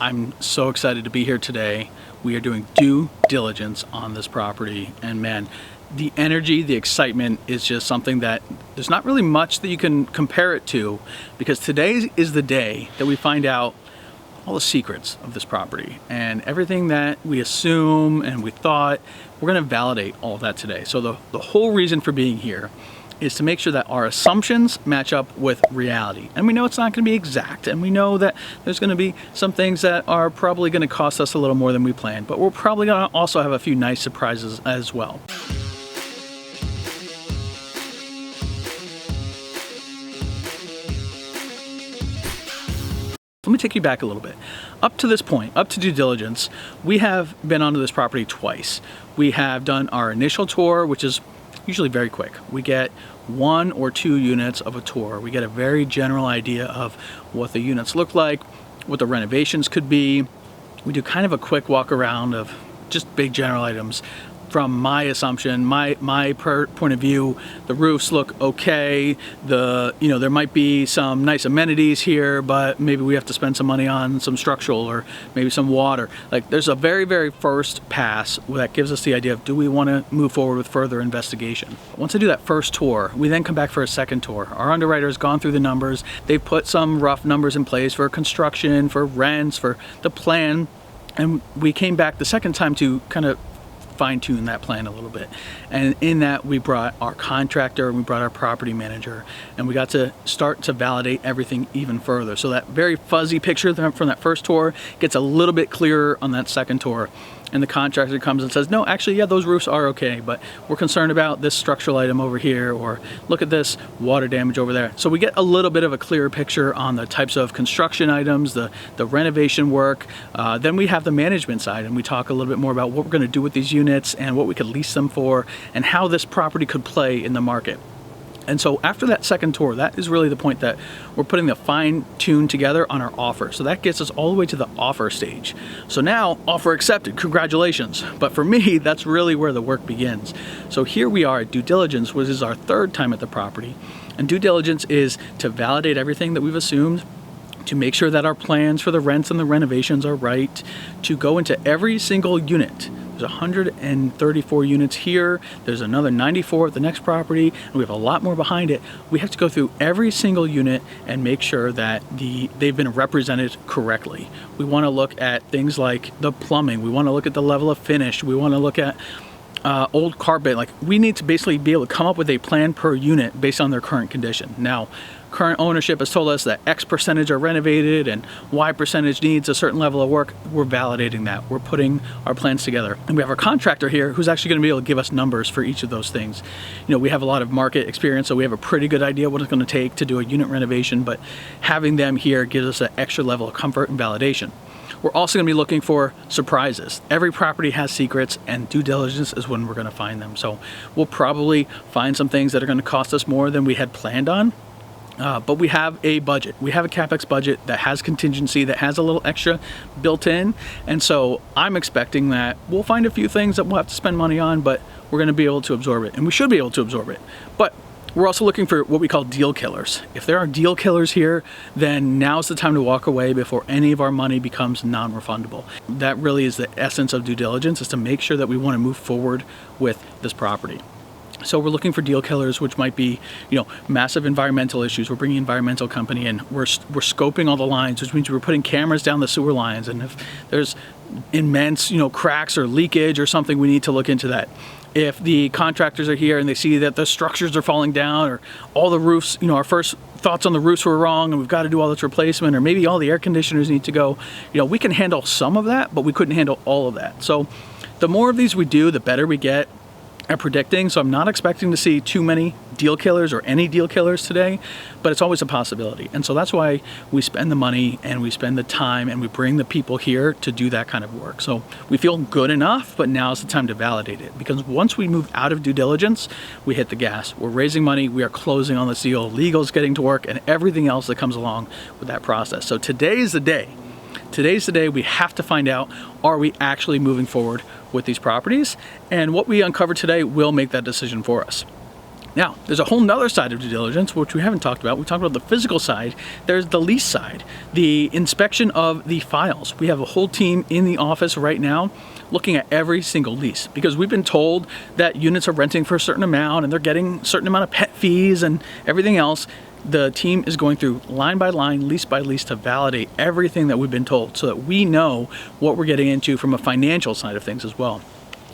I'm so excited to be here today. We are doing due diligence on this property, and man, the energy, the excitement is just something that there's not really much that you can compare it to, because today is the day that we find out all the secrets of this property and everything that we assume and we thought. We're going to validate all of that today. So the whole reason for being here is to make sure that our assumptions match up with reality. And we know it's not going to be exact, and we know that there's going to be some things that are probably going to cost us a little more than we planned, but we're probably going to also have a few nice surprises as well. Let me take you back a little bit. Up to this point, up to due diligence, we have been onto this property twice. We have done our initial tour, which is usually very quick. We get 1 or 2 units of a tour. We get a very general idea of what the units look like, what the renovations could be. We do kind of a quick walk around of just big general items. From my assumption, my point of view, the roofs look okay. There might be some nice amenities here, but maybe we have to spend some money on some structural or maybe some water. Like, there's a very, very first pass that gives us the idea of, do we want to move forward with further investigation? Once I do that first tour, we then come back for a second tour. Our underwriter has gone through the numbers. They've put some rough numbers in place for construction, for rents, for the plan. And we came back the second time to kind of fine-tune that plan a little bit, and in that we brought our contractor and we brought our property manager, and we got to start to validate everything even further. So that very fuzzy picture from that first tour gets a little bit clearer on that second tour, and the contractor comes and says, no, actually, yeah, those roofs are okay, but we're concerned about this structural item over here, or look at this water damage over there. So we get a little bit of a clearer picture on the types of construction items, the renovation work. Then we have the management side, and we talk a little bit more about what we're going to do with these units and what we could lease them for and how this property could play in the market. And so after that second tour, that is really the point that we're putting the fine tune together on our offer. So that gets us all the way to the offer stage. So now, offer accepted, congratulations. But for me, that's really where the work begins. So here we are at due diligence, which is our third time at the property. And due diligence is to validate everything that we've assumed, to make sure that our plans for the rents and the renovations are right, to go into every single unit. There's 134 units here. There's another 94 at the next property, and we have a lot more behind it. We have to go through every single unit and make sure that they've been represented correctly. We want to look at things like the plumbing. We want to look at the level of finish. We want to look at old carpet. Like, we need to basically be able to come up with a plan per unit based on their current condition. Now, current ownership has told us that X percentage are renovated and Y percentage needs a certain level of work. We're validating that. We're putting our plans together. And we have our contractor here who's actually going to be able to give us numbers for each of those things. You know, we have a lot of market experience, so we have a pretty good idea what it's going to take to do a unit renovation, but having them here gives us an extra level of comfort and validation. We're also going to be looking for surprises. Every property has secrets, and due diligence is when we're going to find them. So we'll probably find some things that are going to cost us more than we had planned on. But we have a budget. We have a CapEx budget that has contingency, that has a little extra built in. And so I'm expecting that we'll find a few things that we'll have to spend money on, but we're going to be able to absorb it. And we should be able to absorb it. But we're also looking for what we call deal killers. If there are deal killers here, then now's the time to walk away before any of our money becomes non-refundable. That really is the essence of due diligence, is to make sure that we want to move forward with this property. So we're looking for deal killers, which might be, massive environmental issues. We're bringing an environmental company in. We're scoping all the lines, which means we're putting cameras down the sewer lines. And if there's immense, cracks or leakage or something, we need to look into that. If the contractors are here and they see that the structures are falling down, or all the roofs, our first thoughts on the roofs were wrong and we've got to do all this replacement, or maybe all the air conditioners need to go, we can handle some of that, but we couldn't handle all of that. So the more of these we do, the better we get at predicting. So I'm not expecting to see too many deal killers or any deal killers today, but it's always a possibility. And so that's why we spend the money and we spend the time and we bring the people here to do that kind of work. So we feel good enough, but now's the time to validate it, because once we move out of due diligence, we hit the gas. We're raising money, we are closing on this deal, legal's getting to work, and everything else that comes along with that process. So today's the day. Today's the day we have to find out, are we actually moving forward with these properties? And what we uncover today will make that decision for us. Now, there's a whole nother side of due diligence, which we haven't talked about. We talked about the physical side. There's the lease side, the inspection of the files. We have a whole team in the office right now looking at every single lease, because we've been told that units are renting for a certain amount and they're getting a certain amount of pet fees and everything else. The team is going through line by line, lease by lease, to validate everything that we've been told so that we know what we're getting into from a financial side of things as well.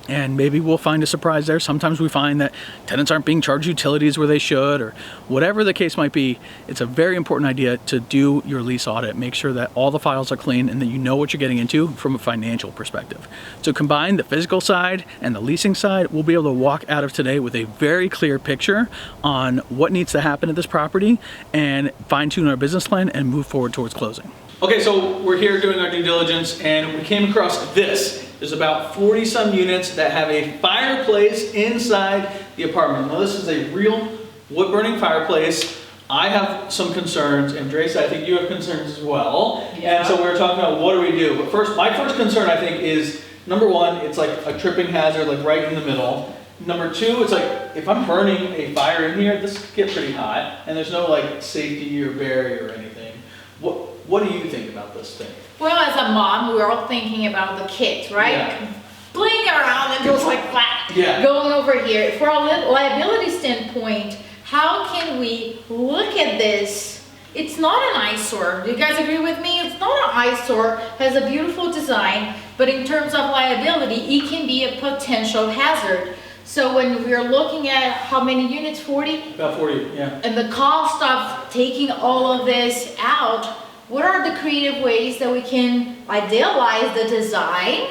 And maybe we'll find a surprise there. Sometimes we find that tenants aren't being charged utilities where they should, or whatever the case might be. It's a very important idea to do your lease audit. Make sure that all the files are clean and that you know what you're getting into from a financial perspective. So combine the physical side and the leasing side, we'll be able to walk out of today with a very clear picture on what needs to happen at this property and fine-tune our business plan and move forward towards closing. Okay, so we're here doing our due diligence and we came across this. There's about 40 some units that have a fireplace inside the apartment. Now this is a real wood burning fireplace. I have some concerns, and DeRosa, I think you have concerns as well. Yeah. And so we're talking about what do we do. But first, my first concern I think is, number one, it's like a tripping hazard, like right in the middle. Number two, it's like, if I'm burning a fire in here, this could get pretty hot, and there's no like safety or barrier or anything. What do you think about this thing? Well, as a mom, we're all thinking about the kids, right? Yeah. Playing around and goes like flat. Yeah. Going over here. For a liability standpoint, how can we look at this? It's not an eyesore. Do you guys agree with me? It's not an eyesore. Has a beautiful design, but in terms of liability, it can be a potential hazard. So when we're looking at how many units, 40? About 40, yeah. And the cost of taking all of this out, what are the creative ways that we can idealize the design,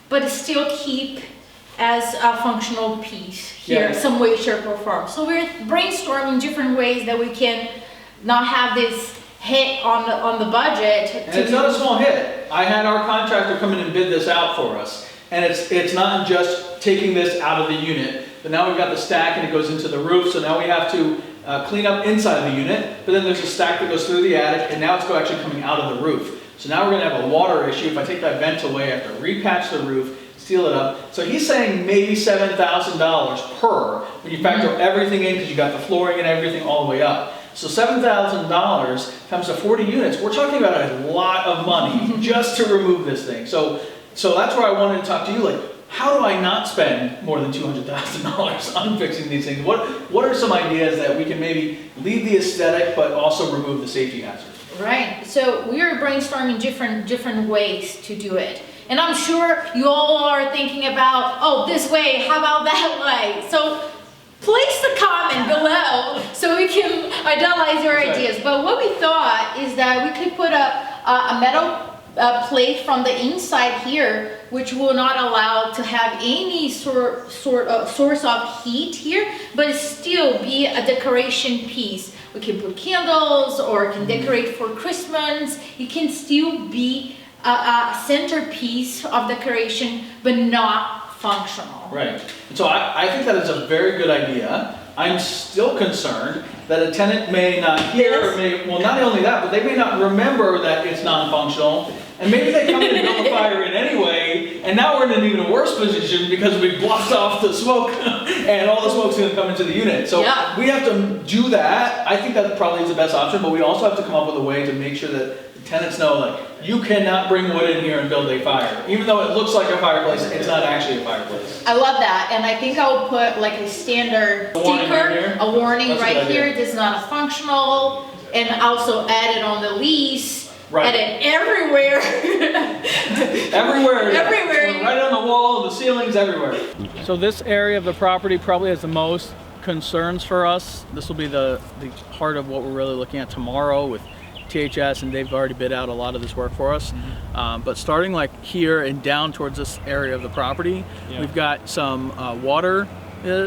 but still keep as a functional piece here, some way, shape, or form? So we're brainstorming different ways that we can not have this hit on the budget. And it's not a small hit. I had our contractor come in and bid this out for us. And it's not just taking this out of the unit, but now we've got the stack and it goes into the roof, so now we have to clean up inside the unit, but then there's a stack that goes through the attic, and now it's actually coming out of the roof. So now we're going to have a water issue. If I take that vent away, I have to repatch the roof, seal it up. So he's saying maybe $7,000 per, when you factor everything in, because you got the flooring and everything all the way up. So $7,000 times the 40 units, we're talking about a lot of money just to remove this thing. So that's where I wanted to talk to you, like, how do I not spend more than $200,000 on fixing these things? What are some ideas that we can maybe leave the aesthetic, but also remove the safety hazards? Right, so we are brainstorming different ways to do it. And I'm sure you all are thinking about, oh, this way, how about that way? So place the comment below so we can idealize your ideas. But what we thought is that we could put a metal plate from the inside here, which will not allow to have any source of heat here, but still be a decoration piece. We can put candles or can decorate for Christmas. It can still be a centerpiece of decoration, but not functional. Right. So I think that is a very good idea. I'm still concerned that a tenant may not hear, or may, well, not only that, but they may not remember that it's non-functional, and maybe they come in and build a fire in anyway, and now we're in an even worse position because we blocked off the smoke, and all the smoke's going to come into the unit. So we have to do that. I think that probably is the best option, but we also have to come up with a way to make sure that the tenants know, like, you cannot bring wood in here and build a fire. Even though it looks like a fireplace, it's not actually a fireplace. I love that, and I think I'll put like a standard sticker, a warning right here. This is not a functional, and also add it on the lease. Right. Add it everywhere. Everywhere. Everywhere. Right on the wall, the ceilings, everywhere. So this area of the property probably has the most concerns for us. This will be the heart of what we're really looking at tomorrow with THS, and they've already bid out a lot of this work for us. But starting like here and down towards this area of the property, we've got some water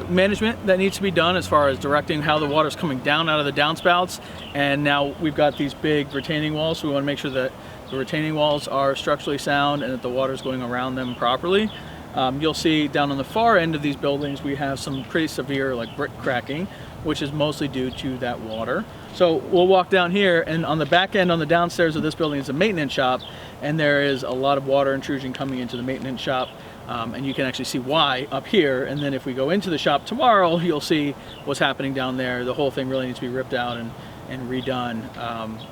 management that needs to be done as far as directing how the water's coming down out of the downspouts. And now we've got these big retaining walls, so we want to make sure that the retaining walls are structurally sound and that the water's going around them properly. You'll see down on the far end of these buildings we have some pretty severe like brick cracking, which is mostly due to that water. So we'll walk down here, and on the back end, on the downstairs of this building is a maintenance shop, and there is a lot of water intrusion coming into the maintenance shop. And you can actually see why up here, and then if we go into the shop tomorrow, you'll see what's happening down there. The whole thing really needs to be ripped out and redone.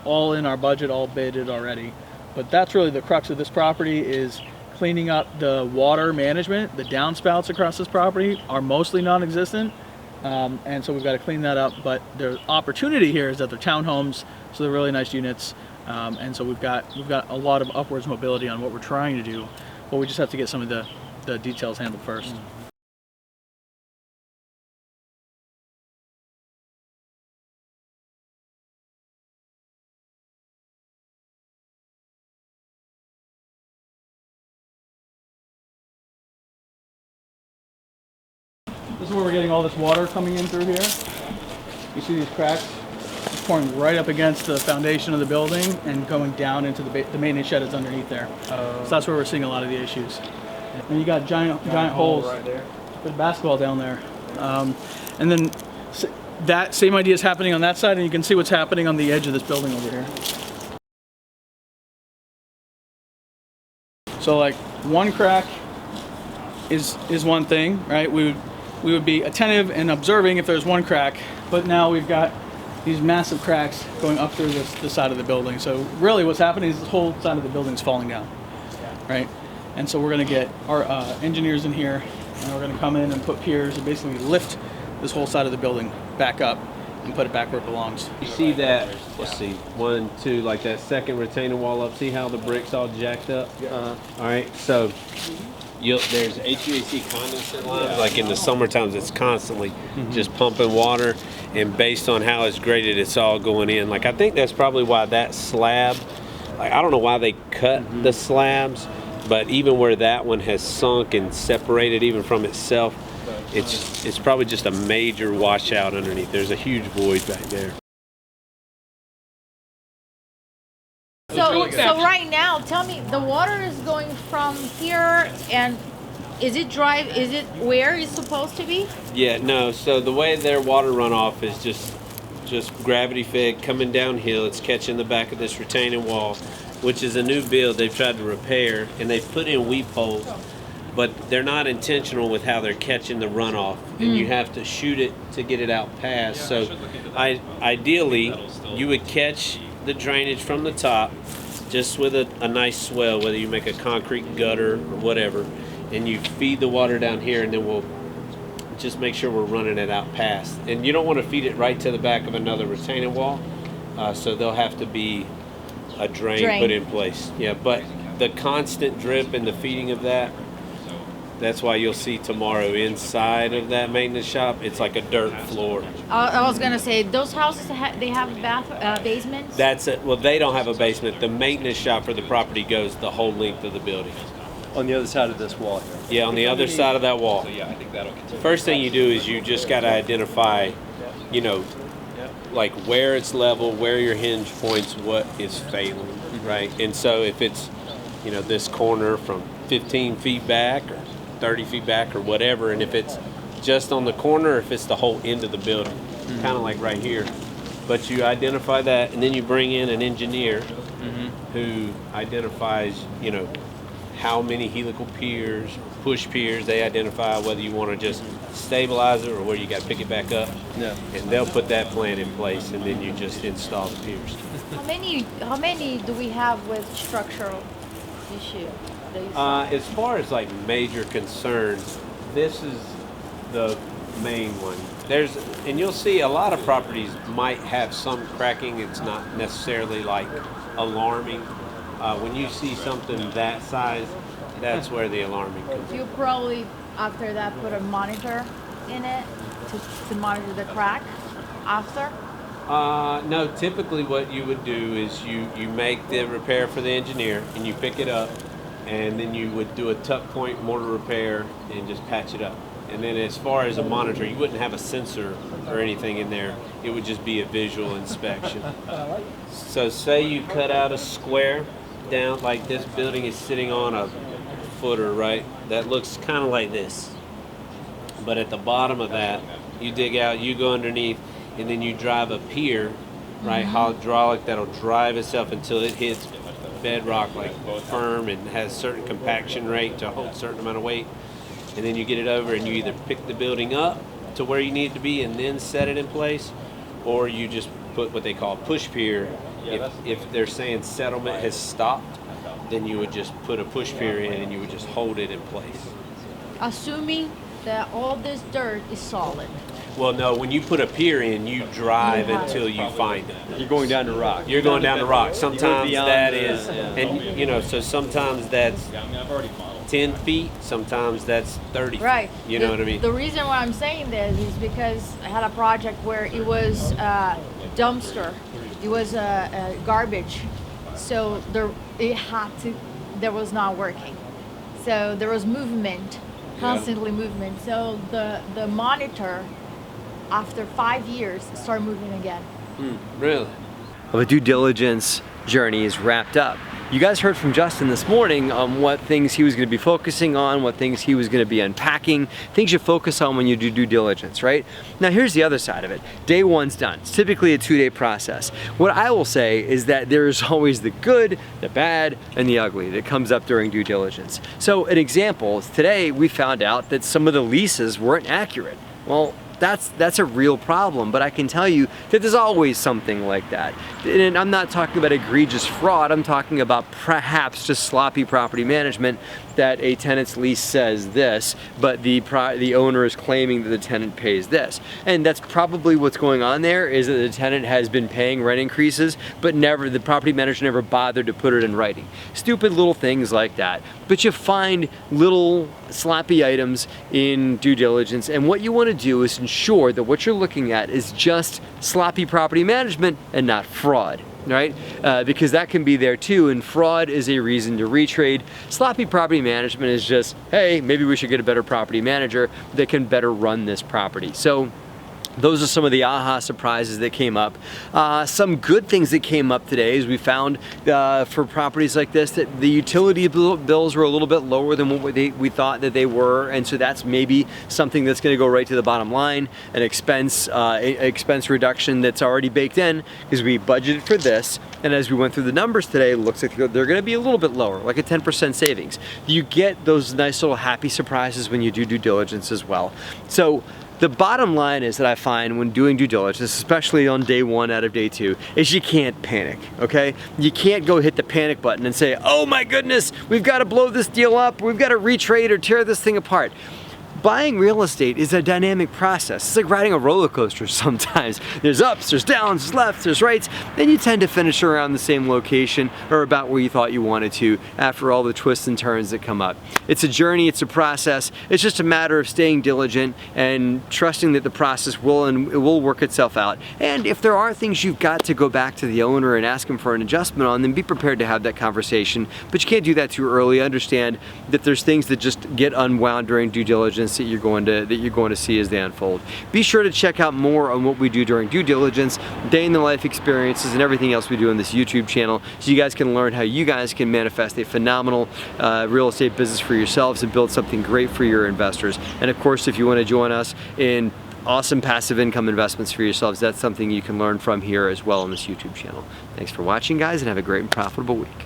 All in our budget, all bidded already. But that's really the crux of this property, is cleaning up the water management. The downspouts across this property are mostly non-existent, and so we've got to clean that up. But the opportunity here is that they're townhomes, so they're really nice units, and so we've got a lot of upwards mobility on what we're trying to do, but we just have to get some of the details handled first. This is where we're getting all this water coming in through here. You see these cracks? It's pouring right up against the foundation of the building and going down into the maintenance shed is underneath there. So that's where we're seeing a lot of the issues. And you got giant holes. Right there. There's basketball down there. And then that same idea is happening on that side, and you can see what's happening on the edge of this building over here. So like one crack is one thing, right? We would be attentive and observing if there's one crack, but now we've got these massive cracks going up through the side of the building. So really what's happening is the whole side of the building is falling down, right? And so we're gonna get our engineers in here, and we're gonna come in and put piers and basically lift this whole side of the building back up and put it back where it belongs. You see that, let's see, 1, 2, like that second retaining wall up, see how the brick's all jacked up? All right, so there's HVAC condensate lines, like in the summer times it's constantly just pumping water, and based on how it's graded, it's all going in. Like I think that's probably why that slab, like I don't know why they cut the slabs, but even where that one has sunk and separated even from itself, it's probably just a major washout underneath. There's a huge void back there. So right now, tell me, the water is going from here, and is it dry? Is it where it's supposed to be? Yeah, no. So the way their water runoff is just gravity fed coming downhill. It's catching the back of this retaining wall, which is a new build they've tried to repair, and they've put in weep holes, but they're not intentional with how they're catching the runoff, and you have to shoot it to get it out past. So ideally, you would catch the drainage from the top just with a nice swell, whether you make a concrete gutter or whatever, and you feed the water down here, and then we'll just make sure we're running it out past. And you don't want to feed it right to the back of another retaining wall, so there'll have to be a drain put in place. Yeah, but the constant drip and the feeding of that's why you'll see tomorrow inside of that maintenance shop, it's like a dirt floor. I was gonna say, those houses, they have basements? That's it. Well, they don't have a basement. The maintenance shop for the property goes the whole length of the building. On the other side of this wall here. Yeah, on the other side of that wall. So yeah, I think that'll continue. First thing you do is you just got to identify, like where it's level, where your hinge points, what is failing, right? And so if it's, this corner from 15 feet back or 30 feet back or whatever, and if it's just on the corner or if it's the whole end of the building, kind of like right here. But you identify that, and then you bring in an engineer who identifies, how many helical piers, push piers. They identify whether you want to just stabilize it or where you got to pick it back up. Yeah. And they'll put that plan in place, and then you just install the piers. How many do we have with structural issue? As far as like major concerns, this is the main one. And you'll see a lot of properties might have some cracking. It's not necessarily like alarming. When you see something that size, that's where the alarming comes in. You probably, after that, put a monitor in it to monitor the crack after? No, typically what you would do is you make the repair for the engineer, and you pick it up, and then you would do a tuck point mortar repair and just patch it up. And then as far as a monitor, you wouldn't have a sensor or anything in there. It would just be a visual inspection. So say you cut out a square down, like this building is sitting on a footer, right? That looks kind of like this. But at the bottom of that, you dig out, you go underneath, and then you drive a pier, right? Hydraulic that'll drive itself until it hits bedrock like firm and has certain compaction rate to hold a certain amount of weight. And then you get it over and you either pick the building up to where you need it to be and then set it in place, or you just put what they call push pier. If they're saying settlement has stopped, then you would just put a push pier in and you would just hold it in place. Assuming that all this dirt is solid. Well, no, when you put a pier in, you drive until you find it. You're going down to rock. You're going down to rock. Sometimes beyond that the- is, and you know, so sometimes that's 10 feet, sometimes that's 30 Right. feet. You know what I mean? The reason why I'm saying this is because I had a project where it was a dumpster. It was a garbage. So there was not working. So there was movement, constantly movement. So the monitor, after 5 years, started moving again. Really? Well, the due diligence journey is wrapped up. You guys heard from Justin this morning on what things he was going to be focusing on, what things he was going to be unpacking, things you focus on when you do due diligence, right? Now here's the other side of it. Day one's done. It's typically a 2-day process. What I will say is that there's always the good, the bad, and the ugly that comes up during due diligence. So an example is today we found out that some of the leases weren't accurate. Well, that's a real problem, but I can tell you that there's always something like that. And I'm not talking about egregious fraud, I'm talking about perhaps just sloppy property management, that a tenant's lease says this, but the owner is claiming that the tenant pays this. And that's probably what's going on there, is that the tenant has been paying rent increases, but the property manager never bothered to put it in writing. Stupid little things like that. But you find little sloppy items in due diligence, and what you want to do is ensure that what you're looking at is just sloppy property management and not fraud, right? Because that can be there too, and fraud is a reason to retrade. Sloppy property management is just, hey, maybe we should get a better property manager that can better run this property. So those are some of the aha surprises that came up. Some good things that came up today is we found for properties like this that the utility bills were a little bit lower than what we thought that they were, and so that's maybe something that's going to go right to the bottom line, an expense reduction that's already baked in because we budgeted for this, and as we went through the numbers today, it looks like they're going to be a little bit lower, like a 10% savings. You get those nice little happy surprises when you do due diligence as well. So the bottom line is that I find when doing due diligence, especially on day one out of day two, is you can't panic, okay? You can't go hit the panic button and say, oh my goodness, we've got to blow this deal up, we've got to retrade or tear this thing apart. Buying real estate is a dynamic process. It's like riding a roller coaster sometimes. There's ups, there's downs, there's lefts, there's rights, then you tend to finish around the same location or about where you thought you wanted to after all the twists and turns that come up. It's a journey, it's a process. It's just a matter of staying diligent and trusting that the process will work itself out. And if there are things you've got to go back to the owner and ask him for an adjustment on, then be prepared to have that conversation. But you can't do that too early. Understand that there's things that just get unwound during due diligence that you're going to see as they unfold. Be sure to check out more on what we do during due diligence, day in the life experiences, and everything else we do on this YouTube channel, so you guys can learn how you guys can manifest a phenomenal real estate business for yourselves and build something great for your investors. And of course, if you want to join us in awesome passive income investments for yourselves, that's something you can learn from here as well on this YouTube channel. Thanks for watching, guys, and have a great and profitable week.